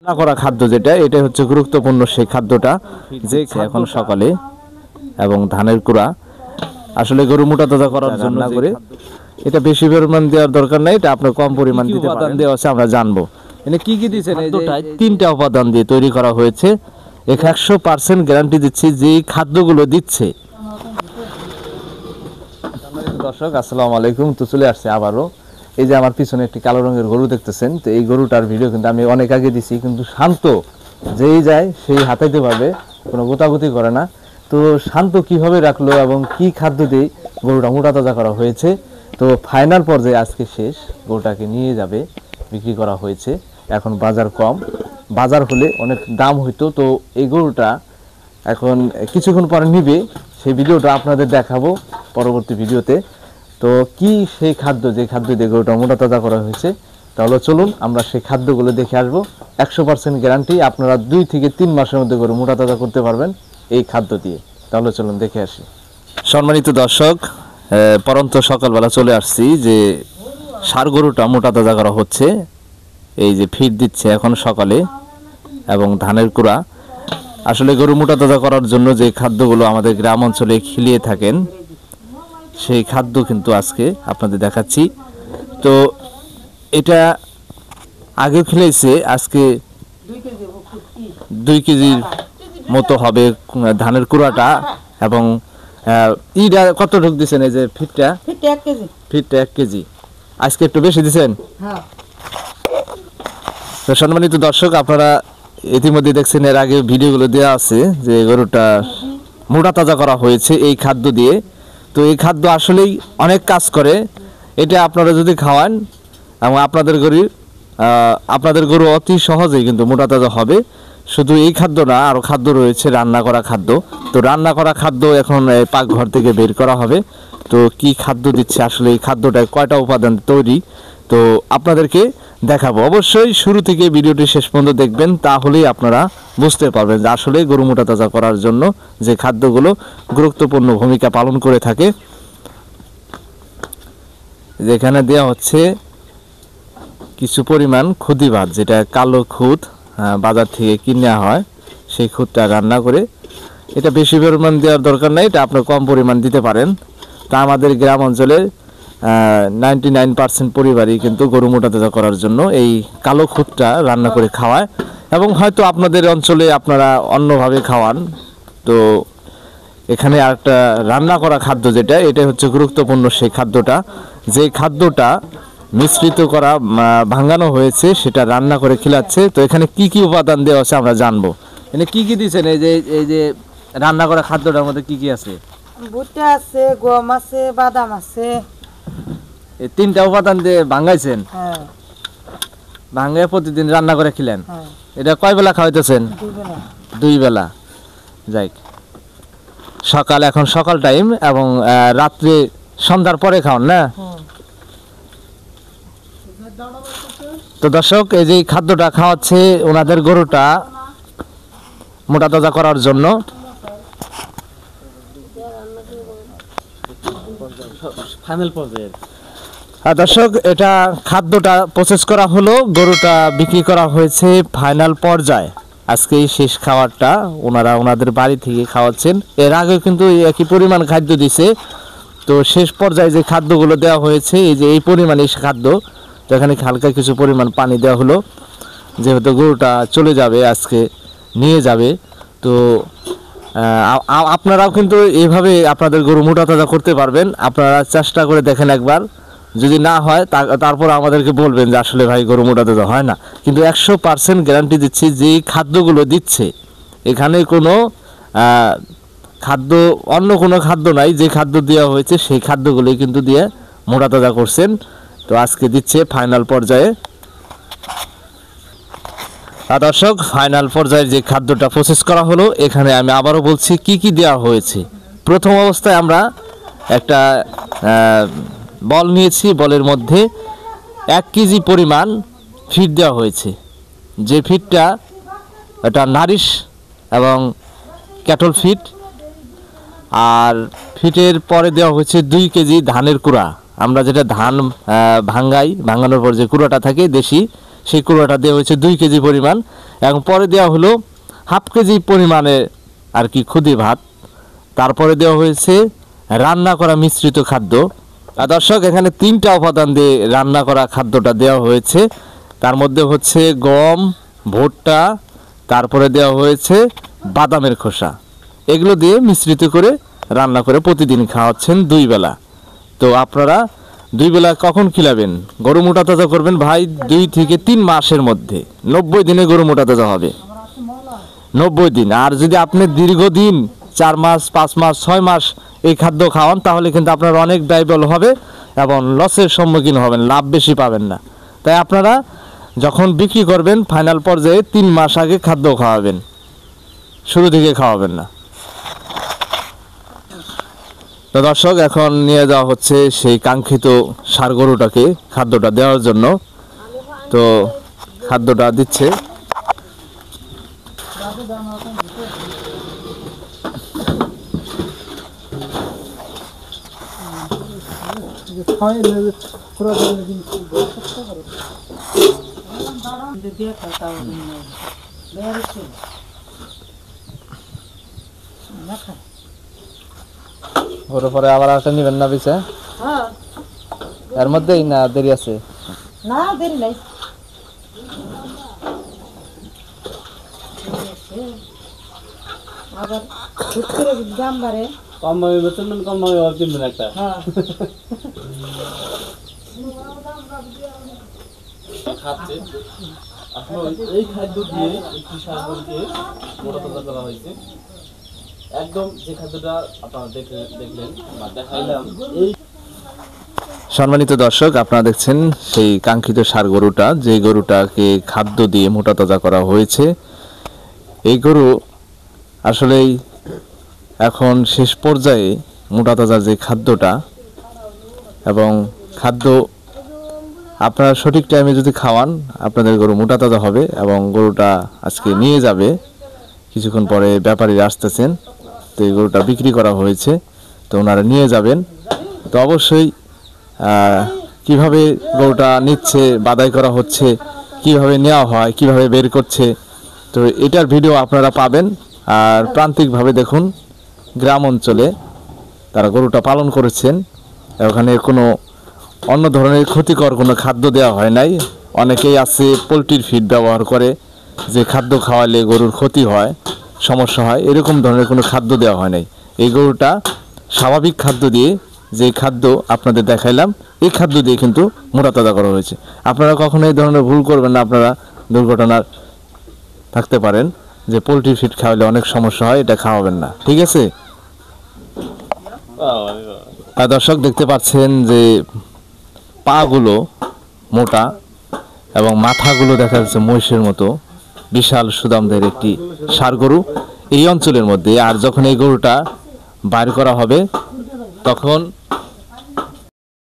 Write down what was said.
রান্না করা খাদ্য যেটা, এটা হচ্ছে গুরুত্বপূর্ণ সেই খাদ্যটা যে এখন সকালে, এবং ধানের কুড়া আসলে গরু মোটা তাজা করার জন্য করে এটা বেশি পরিমাণ দেওয়ার দরকার নাই, এটা আপনার কম পরিমাণ দিতে পারেন। দেওয়া আছে আমরা জানবো এখানে কি কি দিয়েছেন। এই তিনটা উপাদান দিয়ে তৈরি করা হয়েছে, 100% গ্যারান্টি দিচ্ছি যে খাদ্যগুলো দিচ্ছে। দর্শক আসসালামু আলাইকুম, তো চলে আসছে আবারও। এই যে আমার পিছনে একটি কালো রঙের গরু দেখতেছেন, তো এই গরুটার ভিডিও কিন্তু আমি অনেক আগে দিছি, কিন্তু শান্ত যেই যায় সেই হাতাইতে পারবে, কোনো গোতাগুতি করে না। তো শান্ত কিভাবে রাখলো এবং কি খাদ্য দিয়ে গরুটা মোটা তাজা করা হয়েছে, তো ফাইনাল পর্যায়ে আজকে শেষ, গরুটাকে নিয়ে যাবে, বিক্রি করা হয়েছে। এখন বাজার কম, বাজার হলে অনেক দাম হইতো। তো এই গরুটা এখন কিছুক্ষণ পরে নিবে, সেই ভিডিওটা আপনাদের দেখাবো পরবর্তী ভিডিওতে। তো কি সেই খাদ্য, যে খাদ্য দিয়ে গরুটা মোটা তাজা করা হয়েছে, তাহলে চলুন আমরা সেই খাদ্যগুলো দেখে আসবো। 100% গ্যারান্টি, আপনারা 2 থেকে 3 মাসের মধ্যে গরু মোটা তাজা করতে পারবেন এই খাদ্য দিয়ে। তাহলে চলুন দেখে আসি। সম্মানিত দর্শক, পরন্ত সকালবেলা চলে আসছি যে ষাঁড় গরুটা মোটা তাজা করা হচ্ছে। এই যে ফিড দিচ্ছে এখন সকালে, এবং ধানের কুড়া। আসলে গরু মোটা তাজা করার জন্য যে খাদ্যগুলো আমাদের গ্রাম অঞ্চলে খিলিয়ে থাকেন, সেই খাদ্য কিন্তু আজকে আপনাদের দেখাচ্ছি। তো এটা আগেও খেলেছে, আজকে 2 কেজির মতো হবে ধানের কুড়াটা। এবং ইটা কত ঢোক দিচ্ছেন? এই যে ফিটটা 1 কেজি, আজকে একটু বেশি দিচ্ছেন। তো সম্মানিত দর্শক, আপনারা ইতিমধ্যে দেখছেন, এর আগে ভিডিওগুলো দেওয়া আছে যে গরুটা মোটা তাজা করা হয়েছে এই খাদ্য দিয়ে। তো এই খাদ্য আসলেই অনেক কাজ করে, এটা আপনারা যদি খাওয়ান, এবং আপনাদের গরু অতি সহজেই কিন্তু মোটা তাজা হবে। শুধু এই খাদ্য না, আরও খাদ্য রয়েছে রান্না করা খাদ্য। তো রান্না করা খাদ্য এখন পাকঘর থেকে বের করা হবে। তো কি খাদ্য দিচ্ছে, আসলে এই খাদ্যটায় কয়টা উপাদান তৈরি, তো আপনাদেরকে দেখাবো। অবশ্যই শুরু থেকে ভিডিওটি শেষ পর্যন্ত দেখবেন, তাহলেই আপনারা বুঝতে পারবেন যে আসলে গরু মোটা তাজা করার জন্য যে খাদ্যগুলো গুরুত্বপূর্ণ ভূমিকা পালন করে থাকে। যেখানে দেওয়া হচ্ছে কিছু পরিমাণ খুদি ভাত, যেটা কালো খুদ বাজার থেকে কিনে হয়, সেই খুদটা রান্না করে, এটা বেশি পরিমাণ দেওয়ার দরকার নাই, এটা আপনি কম পরিমাণ দিতে পারেন। তা আমাদের গ্রাম অঞ্চলে 99% পরিবারই কিন্তু গরু মোটা তাজা করার জন্য এই কালো খুদটা রান্না করে খাওয়ায়। এবং হয়তো আপনাদের অঞ্চলে আপনারা অন্যভাবে খাওয়ান। তো এখানে আরেকটা রান্না করা খাদ্য যেটা, এটা হচ্ছে গুরুত্বপূর্ণ সেই খাদ্যটা, যে খাদ্যটা মিশ্রিত করা ভাঙানো হয়েছে, সেটা রান্না করে খিলাচ্ছে। তো এখানে কি কি উপাদান দেওয়া আছে আমরা জানবো। এখানে কি কি দিয়েছেন? এই যে রান্না করা খাদ্যটার মধ্যে কি কি আছে? ভুট্টা আছে, গম আছে, বাদাম আছে। এই 3টা উপাদান দিয়ে ভাঙাইছেন? হ্যাঁ। ভাঙায় প্রতিদিন রান্না করে খিলেন? হ্যাঁ। এটা কয় বেলা খাওয়াইতেছেন? 2 বেলা। যাই, সকাল, এখন সকাল টাইম, এবং রাত্রে সন্ধ্যার পরে খাওয়ান না? তো দর্শক, এই যে খাদ্যটা খাওয়াচ্ছে ওনাদের গরুটা মোটা তাজা করার জন্য। দর্শক, এটা খাদ্যটা প্রসেস করা হলো, গরুটা বিক্রি করা হয়েছে ফাইনাল পর্যায়ে। আজকে শেষ খাওয়ারটা ওনারা ওনাদের বাড়ি থেকে খাওয়াচ্ছেন। এর আগেও কিন্তু একই পরিমাণ খাদ্য দিছে। তো শেষ পর্যায়ে যে খাদ্যগুলো দেওয়া হয়েছে, এই যে এই পরিমাণে খাদ্য, তো এখানে হালকা কিছু পরিমাণ পানি দেওয়া হলো, যেহেতু গরুটা চলে যাবে, আজকে নিয়ে যাবে। তো আপনারাও কিন্তু এইভাবে আপনাদের গরু মোটা তাজা করতে পারবেন। আপনারা চেষ্টা করে দেখেন একবার, যদি না হয় তারপর আমাদেরকে বলবেন যে আসলে ভাই গরু মোটা তাজা হয় না। কিন্তু 100% গ্যারান্টি দিচ্ছি, যে খাদ্যগুলো দিচ্ছে এখানে কোনো খাদ্য, অন্য কোনো খাদ্য নাই, যে খাদ্য দেওয়া হয়েছে সেই খাদ্যগুলোই কিন্তু দিয়ে মোটা তাজা করছেন। তো আজকে দিচ্ছে ফাইনাল পর্যায়ে। দর্শক, ফাইনাল পর্যায়ে যে খাদ্যটা প্রসেস করা হলো, এখানে আমি আবারও বলছি কি কি দেওয়া হয়েছে। প্রথম অবস্থায় আমরা একটা বল নিয়েছি, বলের মধ্যে 1 কেজি পরিমাণ ফিড দেওয়া হয়েছে। যে ফিডটা এটা নারিশ এবং ক্যাটল ফিড। আর ফিটের পরে দেওয়া হয়েছে 2 কেজি ধানের কুড়া। আমরা যেটা ধান ভাঙানোর পর যে কুড়াটা থাকে দেশি, সেই কুড়াটা দেওয়া হয়েছে 2 কেজি পরিমাণ, এবং পরে দেওয়া হলো হাফ কেজি পরিমাণে আর কি খুদি ভাত। তারপরে দেওয়া হয়েছে রান্না করা মিশ্রিত খাদ্য। আর দর্শক এখানে 3টা উপাদান দিয়ে রান্না করা খাদ্যটা দেওয়া হয়েছে। তার মধ্যে হচ্ছে গম, ভুট্টা, তারপরে দেওয়া হয়েছে বাদামের খোসা। এগুলো দিয়ে মিশ্রিত করে রান্না করে প্রতিদিন খাওয়াচ্ছেন 2 বেলা। তো আপনারা 2 বেলা কখন খিলাবেন? গরু মোটা তাজা করবেন ভাই 2 থেকে 3 মাসের মধ্যে। 90 দিনে গরু মোটা তাজা হবে, 90 দিন। আর যদি আপনি দীর্ঘদিন 4 মাস, 5 মাস, 6 মাস এই খাদ্য খাওয়ান, তাহলে কিন্তু আপনার অনেক ব্যয়বহুল হবে এবং লসের সম্মুখীন হবেন, লাভ বেশি পাবেন না। তাই আপনারা যখন বিক্রি করবেন ফাইনাল পর্যায়ে 3 মাস আগে খাদ্য খাওয়াবেন, শুরু থেকে খাওয়াবেন না। তো দর্শক এখন নিয়ে যাওয়া হচ্ছে সেই কাঙ্ক্ষিত ষাঁড় গরুটাকে খাদ্যটা দেওয়ার জন্য। তো খাদ্যটা দিচ্ছে। ওর পরে আবার একটা নিবেন না পিছে? হ্যাঁ, এর মধ্যেই না দেরি আছে? না দেরি নাই। আবার হুট করে দাম বাড়ে। কম ভাবে বেতন কম ভাবে আর কিনবেন একটা। হ্যাঁ, খাচ্ছে আসলে এই খাদ্য দিয়ে একটি সারকে মোটা তাজা করা হয়েছে। একদম যে খাদ্যটা আপনারা দেখলেন বা দেখাইলাম, এই সম্মানিত দর্শক, আপনারা দেখছেন সেই কাঙ্ক্ষিত ষাঁড় গরুটা, যে গরুটাকে খাদ্য দিয়ে মোটা তাজা করা হয়েছে। এই গরু আসলেই এখন শেষ পর্যায়ে মোটা তাজার যে খাদ্যটা, এবং খাদ্য আপনারা সঠিক টাইমে যদি খাওয়ান আপনাদের গরু মোটা তাজা হবে। এবং গরুটা আজকে নিয়ে যাবে, কিছুক্ষণ পরে ব্যাপারীরা আসতেছেন। তো এই গরুটা বিক্রি করা হয়েছে, তো ওনারা নিয়ে যাবেন। তো অবশ্যই কিভাবে গরুটা নিচ্ছে, বাদাই করা হচ্ছে, কিভাবে নেওয়া হয়, কিভাবে বের করছে, তো এটার ভিডিও আপনারা পাবেন। আর প্রান্তিকভাবে দেখুন, গ্রাম অঞ্চলে তারা গরুটা পালন করেছেন, ওখানে কোনো অন্য ধরনের ক্ষতিকর কোনো খাদ্য দেওয়া হয় নাই। অনেকেই আছে পোলট্রির ফিড ব্যবহার করে, যে খাদ্য খাওয়ালে গরুর ক্ষতি হয়, সমস্যা হয়, এরকম ধরনের কোনো খাদ্য দেওয়া হয় নাই। এই গরুটা স্বাভাবিক খাদ্য দিয়ে, যে খাদ্য আপনাদের দেখাইলাম, এই খাদ্য দিয়ে কিন্তু মোটা তাজা করা হয়েছে। আপনারা কখনো এই ধরনের ভুল করবেন না, আপনারা দুর্ঘটনার থাকতে পারেন যে পোলট্রি ফিড খাওয়ালে অনেক সমস্যা হয়, এটা খাওয়াবেন না, ঠিক আছে? আর দর্শক দেখতে পাচ্ছেন যে পাগুলো মোটা এবং মাথাগুলো দেখা যাচ্ছে মহিষের মতো, বিশাল সুদামদের একটি ষাঁড় গরু এই অঞ্চলের মধ্যে। আর যখন এই গরুটা বাইর করা হবে তখন